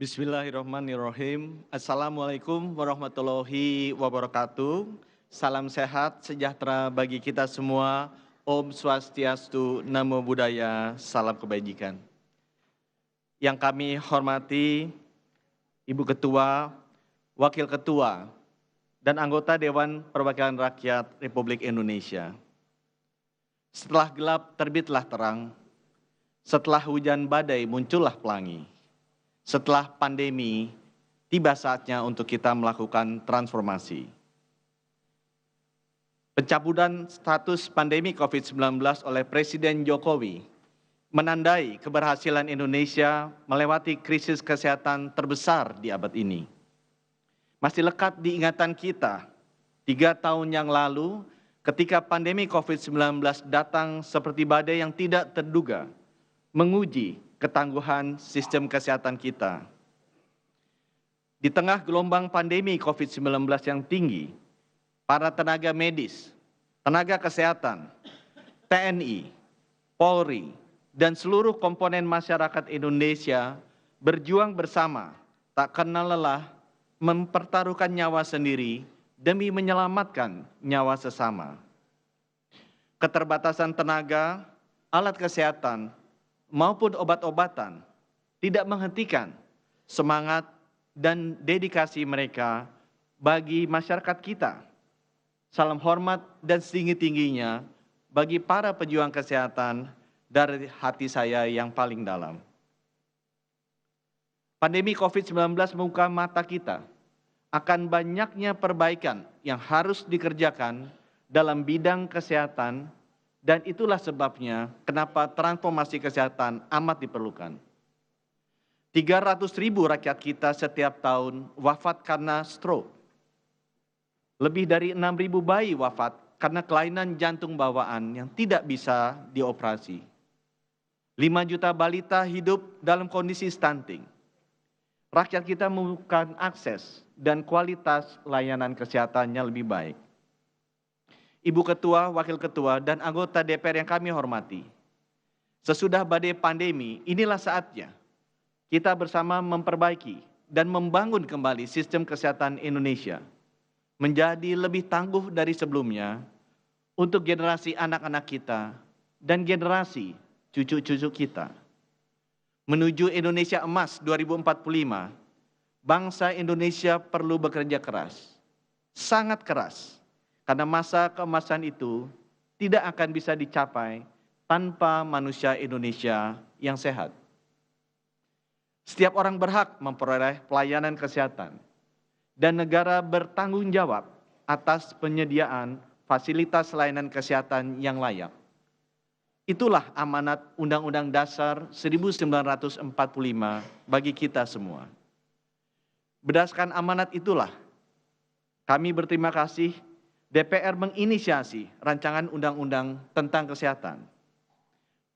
Bismillahirrahmanirrahim. Assalamualaikum warahmatullahi wabarakatuh. Salam sehat, sejahtera bagi kita semua. Om Swastiastu, Namo Buddhaya, salam kebajikan. Yang kami hormati Ibu Ketua, Wakil Ketua, dan anggota Dewan Perwakilan Rakyat Republik Indonesia. Setelah gelap terbitlah terang, setelah hujan badai muncullah pelangi. Setelah pandemi, tiba saatnya untuk kita melakukan transformasi. Pencabutan status pandemi COVID-19 oleh Presiden Jokowi menandai keberhasilan Indonesia melewati krisis kesehatan terbesar di abad ini. Masih lekat di ingatan kita, 3 tahun yang lalu ketika pandemi COVID-19 datang seperti badai yang tidak terduga, menguji ketangguhan sistem kesehatan kita. Di tengah gelombang pandemi COVID-19 yang tinggi, para tenaga medis, tenaga kesehatan, TNI, Polri, dan seluruh komponen masyarakat Indonesia berjuang bersama, tak kenal lelah, mempertaruhkan nyawa sendiri demi menyelamatkan nyawa sesama. Keterbatasan tenaga, alat kesehatan, maupun obat-obatan tidak menghentikan semangat dan dedikasi mereka bagi masyarakat kita. Salam hormat dan setinggi-tingginya bagi para pejuang kesehatan dari hati saya yang paling dalam. Pandemi COVID-19 membuka mata kita akan banyaknya perbaikan yang harus dikerjakan dalam bidang kesehatan. Dan itulah sebabnya kenapa transformasi kesehatan amat diperlukan. 300.000 rakyat kita setiap tahun wafat karena stroke. Lebih dari 6.000 bayi wafat karena kelainan jantung bawaan yang tidak bisa dioperasi. 5 juta balita hidup dalam kondisi stunting. Rakyat kita membutuhkan akses dan kualitas layanan kesehatannya lebih baik. Ibu Ketua, Wakil Ketua, dan anggota DPR yang kami hormati. Sesudah badai pandemi, inilah saatnya kita bersama memperbaiki dan membangun kembali sistem kesehatan Indonesia menjadi lebih tangguh dari sebelumnya untuk generasi anak-anak kita dan generasi cucu-cucu kita. Menuju Indonesia Emas 2045, bangsa Indonesia perlu bekerja keras, sangat keras. Karena masa keemasan itu tidak akan bisa dicapai tanpa manusia Indonesia yang sehat. Setiap orang berhak memperoleh pelayanan kesehatan dan negara bertanggung jawab atas penyediaan fasilitas layanan kesehatan yang layak. Itulah amanat Undang-Undang Dasar 1945 bagi kita semua. Berdasarkan amanat itulah kami berterima kasih DPR menginisiasi rancangan undang-undang tentang kesehatan.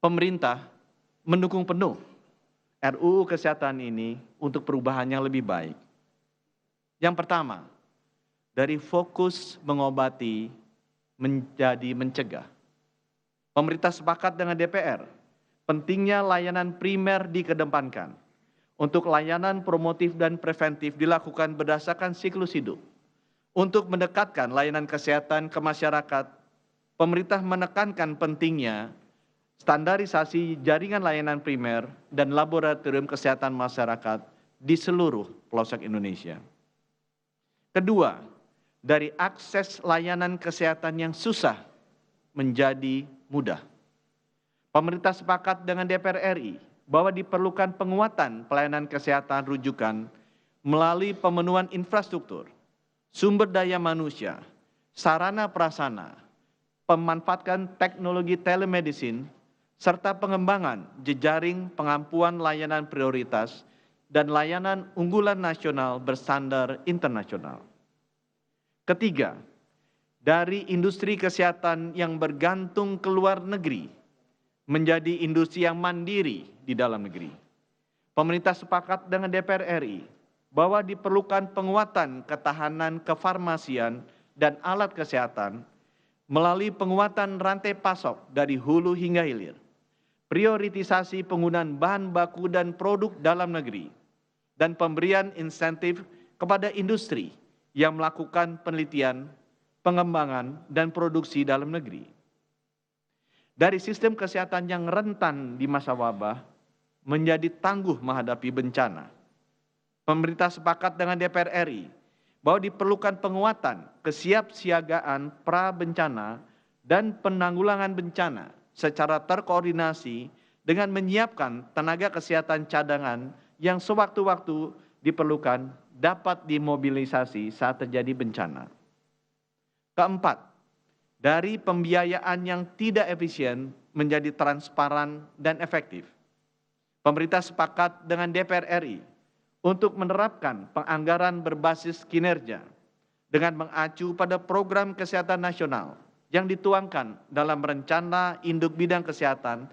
Pemerintah mendukung penuh RUU Kesehatan ini untuk perubahan yang lebih baik. Yang pertama, dari fokus mengobati menjadi mencegah. Pemerintah sepakat dengan DPR, pentingnya layanan primer dikedepankan. Untuk layanan promotif dan preventif dilakukan berdasarkan siklus hidup. Untuk mendekatkan layanan kesehatan ke masyarakat, pemerintah menekankan pentingnya standarisasi jaringan layanan primer dan laboratorium kesehatan masyarakat di seluruh pelosok Indonesia. Kedua, dari akses layanan kesehatan yang susah menjadi mudah. Pemerintah sepakat dengan DPR RI bahwa diperlukan penguatan pelayanan kesehatan rujukan melalui pemenuhan infrastruktur, sumber daya manusia, sarana prasarana, pemanfaatan teknologi telemedicine, serta pengembangan jejaring pengampuan layanan prioritas dan layanan unggulan nasional berstandar internasional. Ketiga, dari industri kesehatan yang bergantung ke luar negeri menjadi industri yang mandiri di dalam negeri. Pemerintah sepakat dengan DPR RI bahwa diperlukan penguatan ketahanan kefarmasian dan alat kesehatan melalui penguatan rantai pasok dari hulu hingga hilir, prioritisasi penggunaan bahan baku dan produk dalam negeri, dan pemberian insentif kepada industri yang melakukan penelitian, pengembangan, dan produksi dalam negeri. Dari sistem kesehatan yang rentan di masa wabah menjadi tangguh menghadapi bencana. Pemerintah sepakat dengan DPR RI bahwa diperlukan penguatan kesiapsiagaan pra-bencana dan penanggulangan bencana secara terkoordinasi dengan menyiapkan tenaga kesehatan cadangan yang sewaktu-waktu diperlukan dapat dimobilisasi saat terjadi bencana. Keempat, dari pembiayaan yang tidak efisien menjadi transparan dan efektif. Pemerintah sepakat dengan DPR RI untuk menerapkan penganggaran berbasis kinerja dengan mengacu pada program kesehatan nasional yang dituangkan dalam rencana induk bidang kesehatan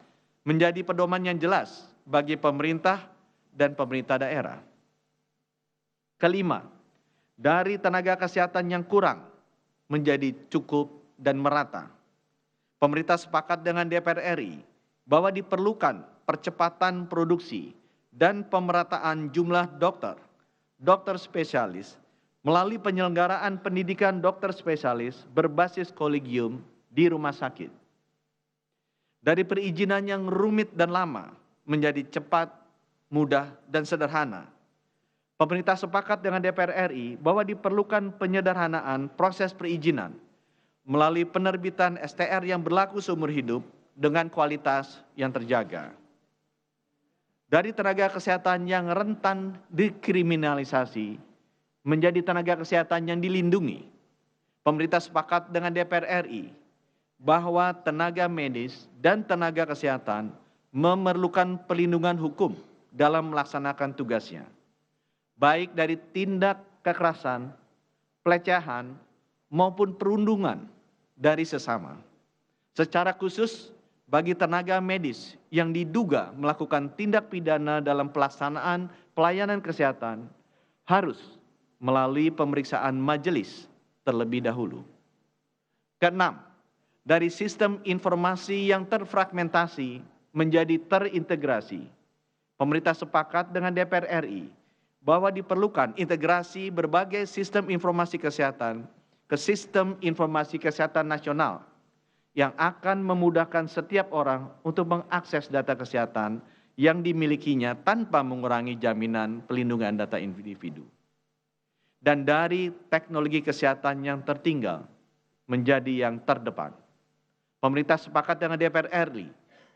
menjadi pedoman yang jelas bagi pemerintah dan pemerintah daerah. Kelima, dari tenaga kesehatan yang kurang menjadi cukup dan merata. Pemerintah sepakat dengan DPR RI bahwa diperlukan percepatan produksi dan pemerataan jumlah dokter spesialis melalui penyelenggaraan pendidikan dokter spesialis berbasis kolegium di rumah sakit. Dari perizinan yang rumit dan lama menjadi cepat, mudah, dan sederhana. Pemerintah sepakat dengan DPR RI bahwa diperlukan penyederhanaan proses perizinan melalui penerbitan STR yang berlaku seumur hidup dengan kualitas yang terjaga. Dari tenaga kesehatan yang rentan dikriminalisasi menjadi tenaga kesehatan yang dilindungi. Pemerintah sepakat dengan DPR RI bahwa tenaga medis dan tenaga kesehatan memerlukan perlindungan hukum dalam melaksanakan tugasnya, baik dari tindak kekerasan, pelecehan, maupun perundungan dari sesama. Secara khusus bagi tenaga medis yang diduga melakukan tindak pidana dalam pelaksanaan pelayanan kesehatan harus melalui pemeriksaan majelis terlebih dahulu. Keenam, dari sistem informasi yang terfragmentasi menjadi terintegrasi. Pemerintah sepakat dengan DPR RI bahwa diperlukan integrasi berbagai sistem informasi kesehatan ke sistem informasi kesehatan nasional yang akan memudahkan setiap orang untuk mengakses data kesehatan yang dimilikinya tanpa mengurangi jaminan pelindungan data individu. Dan dari teknologi kesehatan yang tertinggal menjadi yang terdepan. Pemerintah sepakat dengan DPR RI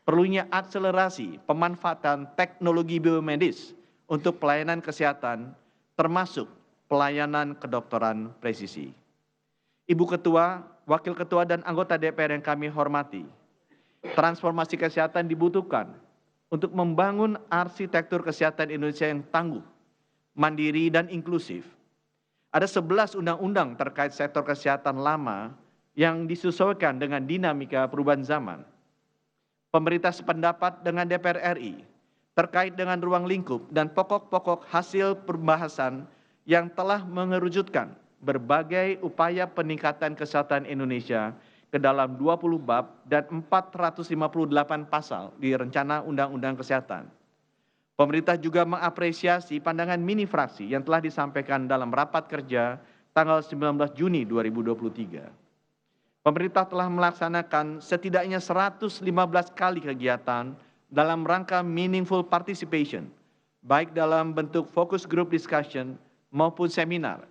perlunya akselerasi pemanfaatan teknologi biomedis untuk pelayanan kesehatan, termasuk pelayanan kedokteran presisi. Ibu Ketua, Wakil Ketua, dan anggota DPR yang kami hormati, transformasi kesehatan dibutuhkan untuk membangun arsitektur kesehatan Indonesia yang tangguh, mandiri, dan inklusif. Ada 11 undang-undang terkait sektor kesehatan lama yang disesuaikan dengan dinamika perubahan zaman. Pemerintah sependapat dengan DPR RI terkait dengan ruang lingkup dan pokok-pokok hasil pembahasan yang telah mengerucutkan berbagai upaya peningkatan kesehatan Indonesia ke dalam 20 bab dan 458 pasal di Rencana Undang-Undang Kesehatan. Pemerintah juga mengapresiasi pandangan mini fraksi yang telah disampaikan dalam rapat kerja tanggal 19 Juni 2023. Pemerintah telah melaksanakan setidaknya 115 kali kegiatan dalam rangka meaningful participation, baik dalam bentuk focus group discussion maupun seminar,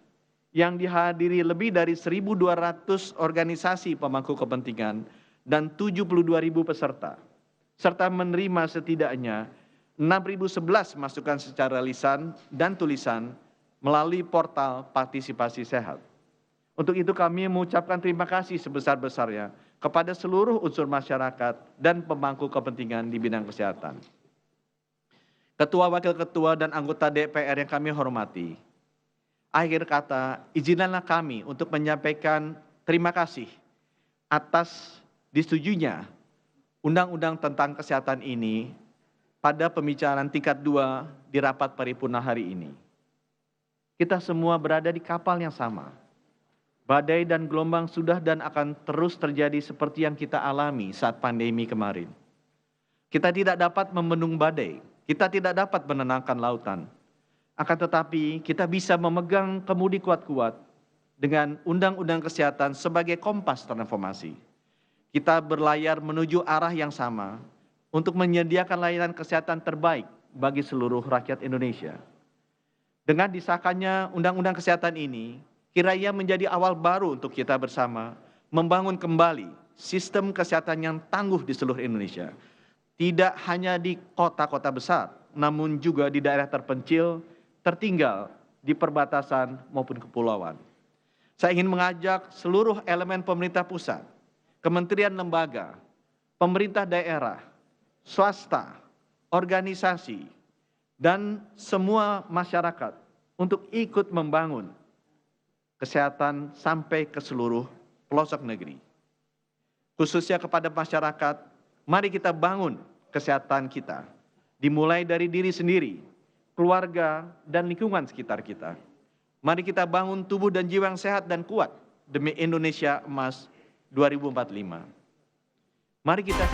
yang dihadiri lebih dari 1.200 organisasi pemangku kepentingan dan 72.000 peserta, serta menerima setidaknya 6.011 masukan secara lisan dan tulisan melalui portal partisipasi sehat. Untuk itu kami mengucapkan terima kasih sebesar-besarnya kepada seluruh unsur masyarakat dan pemangku kepentingan di bidang kesehatan. Ketua, Wakil Ketua, dan anggota DPR yang kami hormati, akhir kata, izinkanlah kami untuk menyampaikan terima kasih atas disetujuinya Undang-Undang tentang Kesehatan ini pada pembicaraan tingkat 2 di rapat paripurna hari ini. Kita semua berada di kapal yang sama. Badai dan gelombang sudah dan akan terus terjadi seperti yang kita alami saat pandemi kemarin. Kita tidak dapat membendung badai, kita tidak dapat menenangkan lautan. Akan tetapi kita bisa memegang kemudi kuat-kuat dengan Undang-Undang Kesehatan sebagai kompas transformasi. Kita berlayar menuju arah yang sama untuk menyediakan layanan kesehatan terbaik bagi seluruh rakyat Indonesia. Dengan disahkannya Undang-Undang Kesehatan ini, kiranya menjadi awal baru untuk kita bersama membangun kembali sistem kesehatan yang tangguh di seluruh Indonesia. Tidak hanya di kota-kota besar, namun juga di daerah terpencil, tertinggal, di perbatasan maupun kepulauan. Saya ingin mengajak seluruh elemen pemerintah pusat, kementerian lembaga, pemerintah daerah, swasta, organisasi, dan semua masyarakat untuk ikut membangun kesehatan sampai ke seluruh pelosok negeri. Khususnya kepada masyarakat, mari kita bangun kesehatan kita, dimulai dari diri sendiri, keluarga, dan lingkungan sekitar kita. Mari kita bangun tubuh dan jiwa yang sehat dan kuat demi Indonesia Emas 2045. Mari kita